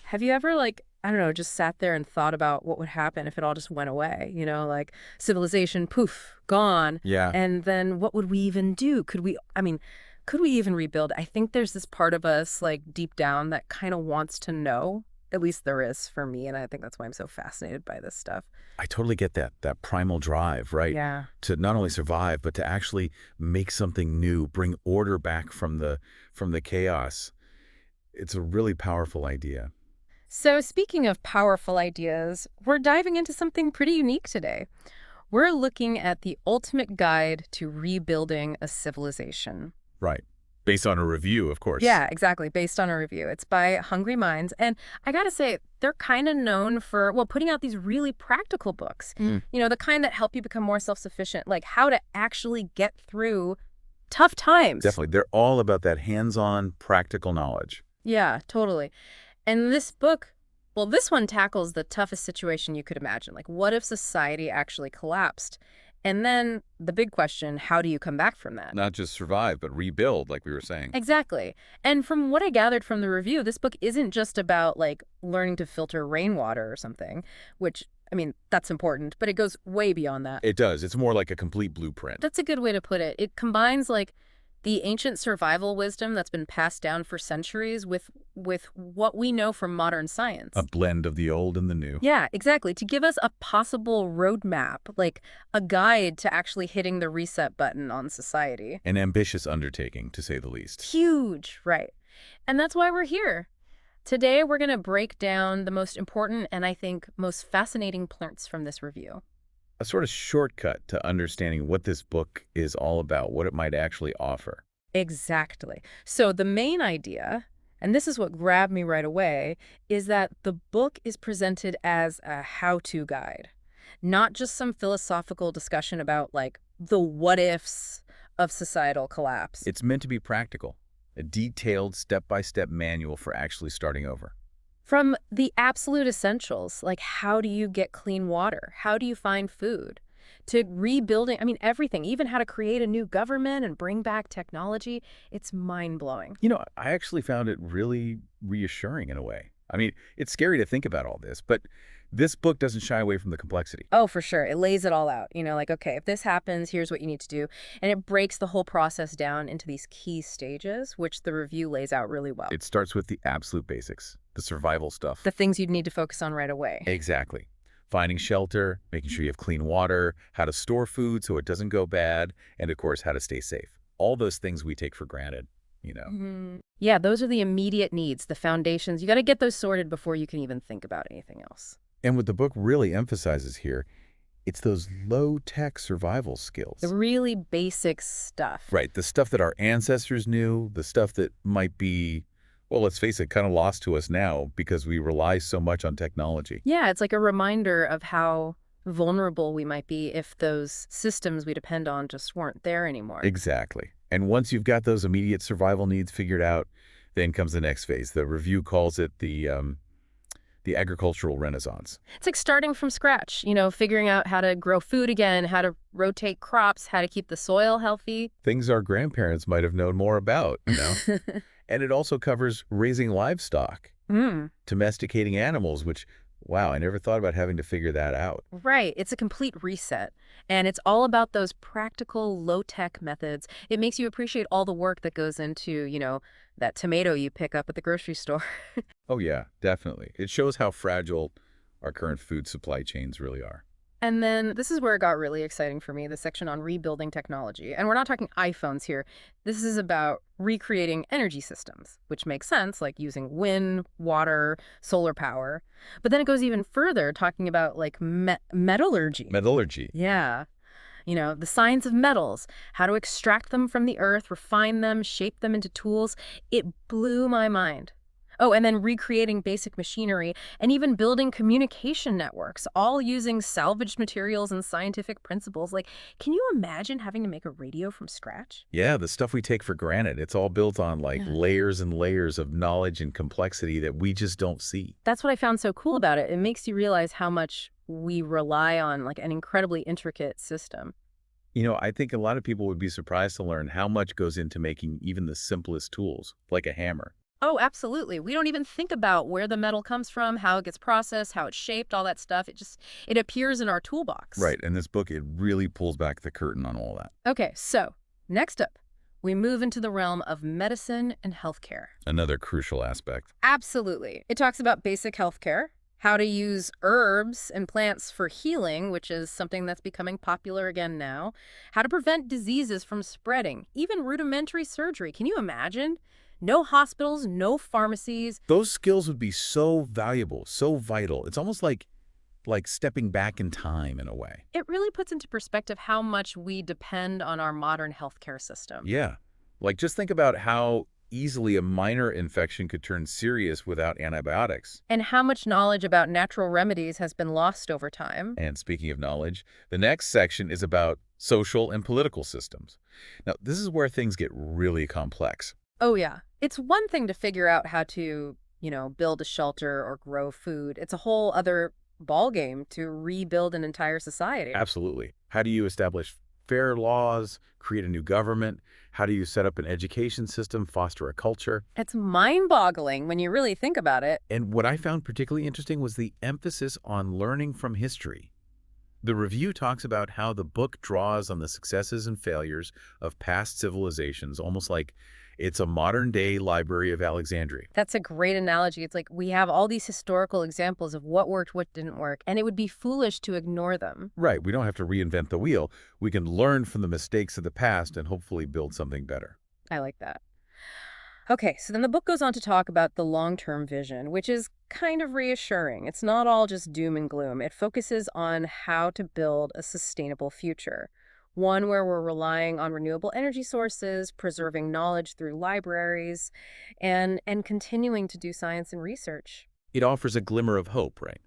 Have you ever, like, I don't know, just sat there and thought about what would happen if it all just went away? Like civilization, poof, gone. Yeah, And then what would we even do? Could we even rebuild? I think there's this part of us, like, deep down that kind of wants to know. At least there is for me. And I think that's why I'm so fascinated by this stuff. I totally get that primal drive, right? Yeah. To not only survive, but to actually make something new, bring order back from the chaos. It's a really powerful idea. So, speaking of powerful ideas, we're diving into something pretty unique today. We're looking at the ultimate guide to rebuilding a civilization. Right. Based on a review, of course. Yeah, exactly, based on a review. It's by Hungry Minds. And I gotta say, they're kind of known for, well, putting out these really practical books. Mm. The kind that help you become more self-sufficient, like how to actually get through tough times. Definitely. They're all about that hands-on, practical knowledge. Yeah, totally. And this book, well, this one tackles the toughest situation you could imagine. Like, what if society actually collapsed? And then the big question, how do you come back from that? Not just survive, but rebuild, like we were saying. Exactly. And from what I gathered from the review, this book isn't just about, like, learning to filter rainwater or something, which, that's important, but it goes way beyond that. It does. It's more like a complete blueprint. That's a good way to put it. It combines, like, the ancient survival wisdom that's been passed down for centuries with what we know from modern science. A blend of the old and the new. Yeah, exactly. To give us a possible roadmap, like a guide to actually hitting the reset button on society. An ambitious undertaking, to say the least. Huge, right. And that's why we're here. Today, we're going to break down the most important and I think most fascinating points from this review. A sort of shortcut to understanding what this book is all about, what it might actually offer. Exactly. So the main idea, and this is what grabbed me right away, is that the book is presented as a how-to guide, not just some philosophical discussion about, like, the what-ifs of societal collapse. It's meant to be practical, a detailed step-by-step manual for actually starting over. From the absolute essentials, like how do you get clean water? How do you find food? To rebuilding, everything, even how to create a new government and bring back technology. It's mind-blowing. I actually found it really reassuring in a way. It's scary to think about all this, but this book doesn't shy away from the complexity. Oh, for sure. It lays it all out. Like, okay, if this happens, here's what you need to do. And it breaks the whole process down into these key stages, which the review lays out really well. It starts with the absolute basics, the survival stuff. The things you'd need to focus on right away. Exactly. Finding shelter, making sure you have clean water, how to store food so it doesn't go bad, and of course, how to stay safe. All those things we take for granted. Yeah, those are the immediate needs, the foundations. You got to get those sorted before you can even think about anything else. And what the book really emphasizes here, it's those low-tech survival skills. The really basic stuff. Right, the stuff that our ancestors knew, the stuff that might be, well, let's face it, kind of lost to us now because we rely so much on technology. Yeah, it's like a reminder of how vulnerable we might be if those systems we depend on just weren't there anymore. Exactly. And once you've got those immediate survival needs figured out, then comes the next phase. The review calls it the agricultural renaissance. It's like starting from scratch, figuring out how to grow food again, how to rotate crops, how to keep the soil healthy. Things our grandparents might have known more about. And it also covers raising livestock, domesticating animals, which, wow, I never thought about having to figure that out. Right. It's a complete reset. And it's all about those practical, low-tech methods. It makes you appreciate all the work that goes into, that tomato you pick up at the grocery store. Oh, yeah, definitely. It shows how fragile our current food supply chains really are. And then this is where it got really exciting for me, the section on rebuilding technology. And we're not talking iPhones here. This is about recreating energy systems, which makes sense, like using wind, water, solar power. But then it goes even further, talking about, like, metallurgy. Metallurgy. Yeah. The science of metals, how to extract them from the earth, refine them, shape them into tools. It blew my mind. Oh, and then recreating basic machinery and even building communication networks, all using salvaged materials and scientific principles. Like, can you imagine having to make a radio from scratch? Yeah, the stuff we take for granted. It's all built on like Yeah. layers and layers of knowledge and complexity that we just don't see. That's what I found so cool about it. It makes you realize how much we rely on, like, an incredibly intricate system. I think a lot of people would be surprised to learn how much goes into making even the simplest tools, like a hammer. Oh, absolutely. We don't even think about where the metal comes from, how it gets processed, how it's shaped, all that stuff. It appears in our toolbox. Right, in this book, it really pulls back the curtain on all that. Okay, so next up, we move into the realm of medicine and healthcare. Another crucial aspect. Absolutely. It talks about basic healthcare, how to use herbs and plants for healing, which is something that's becoming popular again now, how to prevent diseases from spreading, even rudimentary surgery. Can you imagine? No hospitals, no pharmacies. Those skills would be so valuable, so vital. It's almost like stepping back in time in a way. It really puts into perspective how much we depend on our modern healthcare system. Yeah. Like, just think about how easily a minor infection could turn serious without antibiotics. And how much knowledge about natural remedies has been lost over time. And speaking of knowledge, the next section is about social and political systems. Now, this is where things get really complex. Oh, yeah. It's one thing to figure out how to, build a shelter or grow food. It's a whole other ballgame to rebuild an entire society. Absolutely. How do you establish fair laws, create a new government? How do you set up an education system, foster a culture? It's mind-boggling when you really think about it. And what I found particularly interesting was the emphasis on learning from history. The review talks about how the book draws on the successes and failures of past civilizations, almost like it's a modern-day Library of Alexandria. That's a great analogy. It's like we have all these historical examples of what worked, what didn't work, and it would be foolish to ignore them. Right, we don't have to reinvent the wheel. We can learn from the mistakes of the past and hopefully build something better. I like that. Okay, so then the book goes on to talk about the long-term vision, which is kind of reassuring. It's not all just doom and gloom. It focuses on how to build a sustainable future, one where we're relying on renewable energy sources, preserving knowledge through libraries, and continuing to do science and research. It offers a glimmer of hope, right?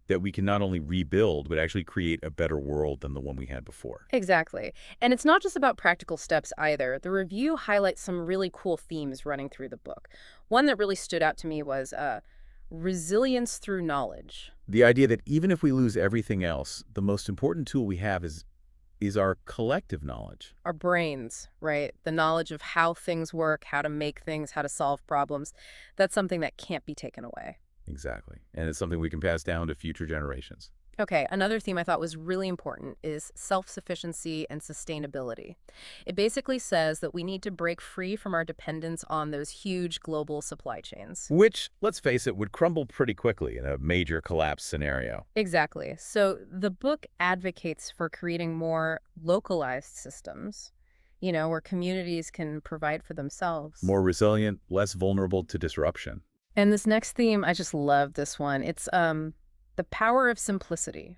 That we can not only rebuild, but actually create a better world than the one we had before. Exactly. And it's not just about practical steps either. The review highlights some really cool themes running through the book. One that really stood out to me was resilience through knowledge. The idea that even if we lose everything else, the most important tool we have is our collective knowledge. Our brains, right? The knowledge of how things work, how to make things, how to solve problems. That's something that can't be taken away. Exactly. And it's something we can pass down to future generations. Okay, another theme I thought was really important is self-sufficiency and sustainability. It basically says that we need to break free from our dependence on those huge global supply chains. Which, let's face it, would crumble pretty quickly in a major collapse scenario. Exactly. So the book advocates for creating more localized systems, where communities can provide for themselves. More resilient, less vulnerable to disruption. And this next theme, I just love this one. It's the power of simplicity.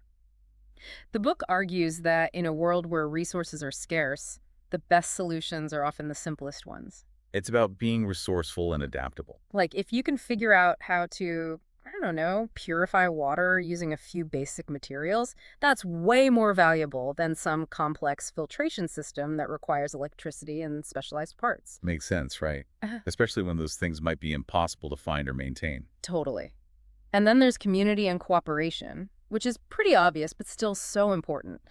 The book argues that in a world where resources are scarce, the best solutions are often the simplest ones. It's about being resourceful and adaptable. Like if you can figure out how to, I don't know, purify water using a few basic materials, that's way more valuable than some complex filtration system that requires electricity and specialized parts. Makes sense, right? Uh, Especially when those things might be impossible to find or maintain. Totally. And then there's community and cooperation, which is pretty obvious, but still so important.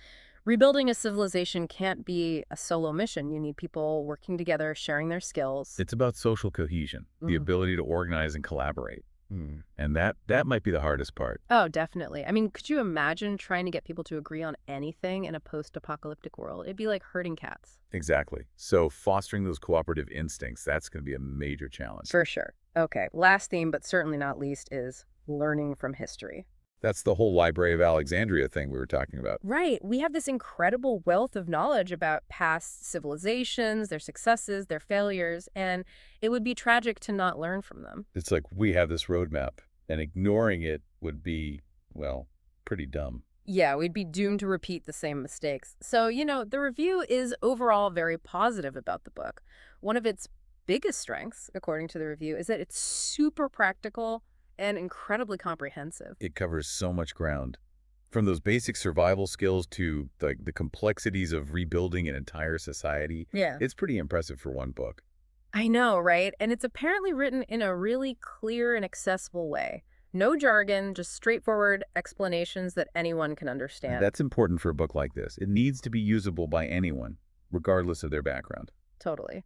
Rebuilding a civilization can't be a solo mission. You need people working together, sharing their skills. It's about social cohesion, the ability to organize and collaborate. And that might be the hardest part. Oh, definitely. I mean, could you imagine trying to get people to agree on anything in a post-apocalyptic world? It'd be like herding cats. Exactly. So fostering those cooperative instincts, that's going to be a major challenge. For sure. Okay, last theme, but certainly not least, is learning from history. That's the whole Library of Alexandria thing we were talking about. Right. We have this incredible wealth of knowledge about past civilizations, their successes, their failures, and it would be tragic to not learn from them. It's like we have this roadmap, and ignoring it would be, well, pretty dumb. Yeah, we'd be doomed to repeat the same mistakes. So, the review is overall very positive about the book. One of its biggest strengths, according to the review, is that it's super practical and incredibly comprehensive. It covers so much ground. From those basic survival skills to the complexities of rebuilding an entire society. Yeah. It's pretty impressive for one book. I know, right? And it's apparently written in a really clear and accessible way. No jargon, just straightforward explanations that anyone can And understand. that's important for a book like this. It needs to be usable by anyone, regardless of their background. Totally.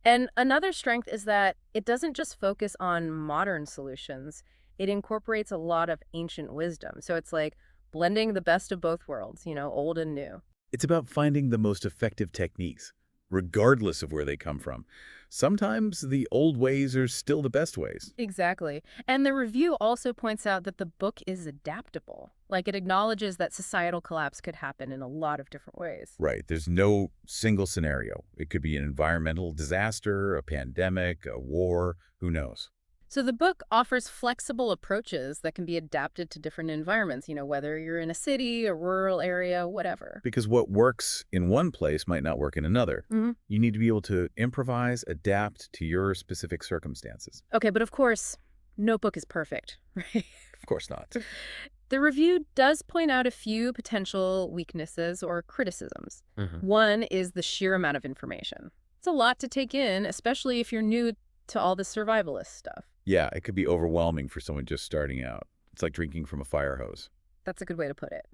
And another strength is that it doesn't just focus on modern solutions. It incorporates a lot of ancient wisdom. So it's like blending the best of both worlds, old and new. It's about finding the most effective techniques, regardless of where they come from. Sometimes the old ways are still the best ways. Exactly. And the review also points out that the book is adaptable. Like it acknowledges that societal collapse could happen in a lot of different ways. Right. There's no single scenario. It could be an environmental disaster, a pandemic, a war, who knows? So the book offers flexible approaches that can be adapted to different environments, whether you're in a city, a rural area, whatever. Because what works in one place might not work in another. hmm You need to be able to improvise, adapt to your specific circumstances. Okay, but of course, no book is perfect, right? Of course not. The review does point out a few potential weaknesses or criticisms. hmm One is the sheer amount of information. It's a lot to take in, especially if you're new to all the survivalist stuff. Yeah, it could be overwhelming for someone just starting out. It's like drinking from a fire hose. That's a good way to put it.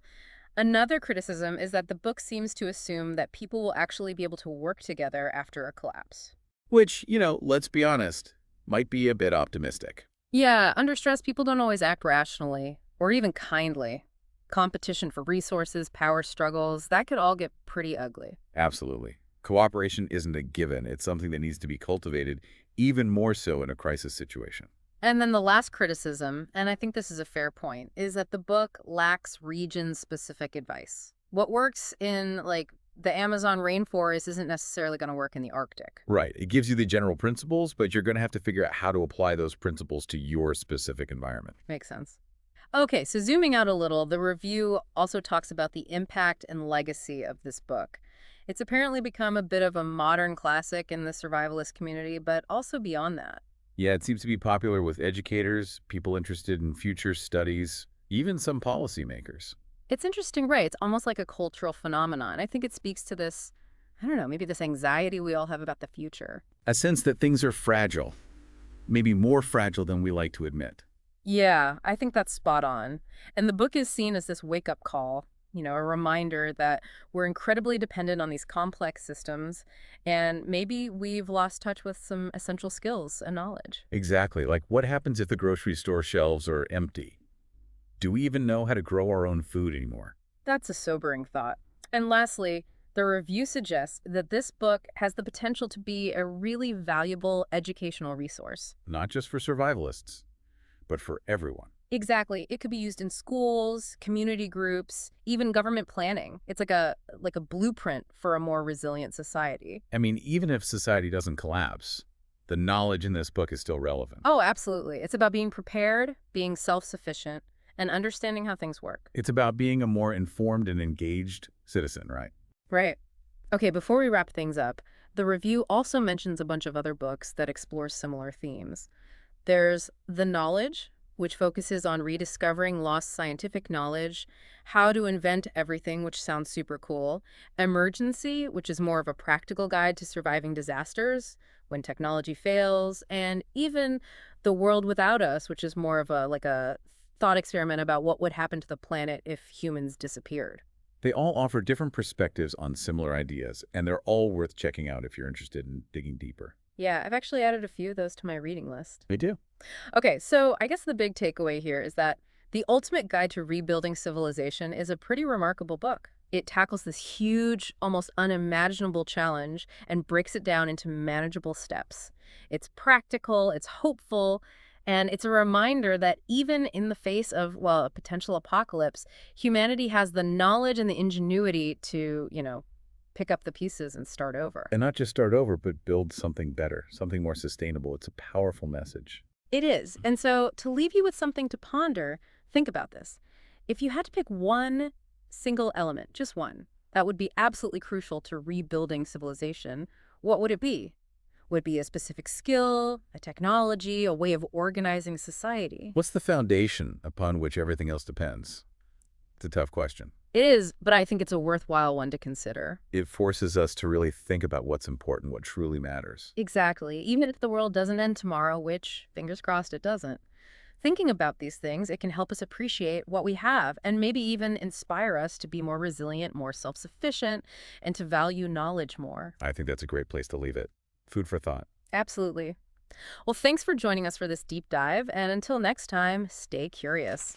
Another criticism is that the book seems to assume that people will actually be able to work together after a collapse. Which, let's be honest, might be a bit optimistic. Yeah, under stress, people don't always act rationally or even kindly. Competition for resources, power struggles, that could all get pretty ugly. Absolutely. Cooperation isn't a given. It's something that needs to be cultivated even more so in a crisis situation. And then the last criticism, and I think this is a fair point, is that the book lacks region-specific advice. What works in, like, the Amazon rainforest isn't necessarily going to work in the Arctic. Right. It gives you the general principles, but you're going to have to figure out how to apply those principles to your specific environment. Makes sense. Okay, so zooming out a little, the review also talks about the impact and legacy of this book. It's apparently become a bit of a modern classic in the survivalist community, but also beyond that. Yeah, it seems to be popular with educators, people interested in future studies, even some policymakers. It's interesting, right? It's almost like a cultural phenomenon. I think it speaks to this, I don't know, maybe this anxiety we all have about the future. A sense that things are fragile, maybe more fragile than we like to admit. Yeah, I think that's spot on. And the book is seen as this wake-up call, a reminder that we're incredibly dependent on these complex systems, and maybe we've lost touch with some essential skills and knowledge. Exactly. Like what happens if the grocery store shelves are empty? Do we even know how to grow our own food anymore? That's a sobering thought. And lastly, the review suggests that this book has the potential to be a really valuable educational resource. Not just for survivalists, but for everyone. Exactly. It could be used in schools, community groups, even government planning. It's like a blueprint for a more resilient society. I mean, even if society doesn't collapse, the knowledge in this book is still relevant. Oh, absolutely. It's about being prepared, being self-sufficient, and understanding how things work. It's about being a more informed and engaged citizen, right? Right. Okay, before we wrap things up, the review also mentions a bunch of other books that explore similar themes. There's The Knowledge, which focuses on rediscovering lost scientific knowledge, how to invent everything, which sounds super cool, Emergency, which is more of a practical guide to surviving disasters when technology fails, and even The World Without Us, which is more of a thought experiment about what would happen to the planet if humans disappeared. They all offer different perspectives on similar ideas, and they're all worth checking out if you're interested in digging deeper. Yeah, I've actually added a few of those to my reading list. Me too. Okay, so I guess the big takeaway here is that The Ultimate Guide to Rebuilding Civilization is a pretty remarkable book. It tackles this huge, almost unimaginable challenge and breaks it down into manageable steps. It's practical, it's hopeful, and it's a reminder that even in the face of, well, a potential apocalypse, humanity has the knowledge and the ingenuity to, pick up the pieces and start over. And not just start over, but build something better, something more sustainable. It's a powerful message. It is. And so to leave you with something to ponder, think about this. If you had to pick one single element, just one, that would be absolutely crucial to rebuilding civilization, what would it be? Would it be a specific skill, a technology, a way of organizing society? What's the foundation upon which everything else depends? It's a tough question. It is, but I think it's a worthwhile one to consider. It forces us to really think about what's important, what truly matters. Exactly. Even if the world doesn't end tomorrow, which, fingers crossed, it doesn't. Thinking about these things, it can help us appreciate what we have and maybe even inspire us to be more resilient, more self-sufficient, and to value knowledge more. I think that's a great place to leave it. Food for thought. Absolutely. Well, thanks for joining us for this deep dive, and until next time, stay curious.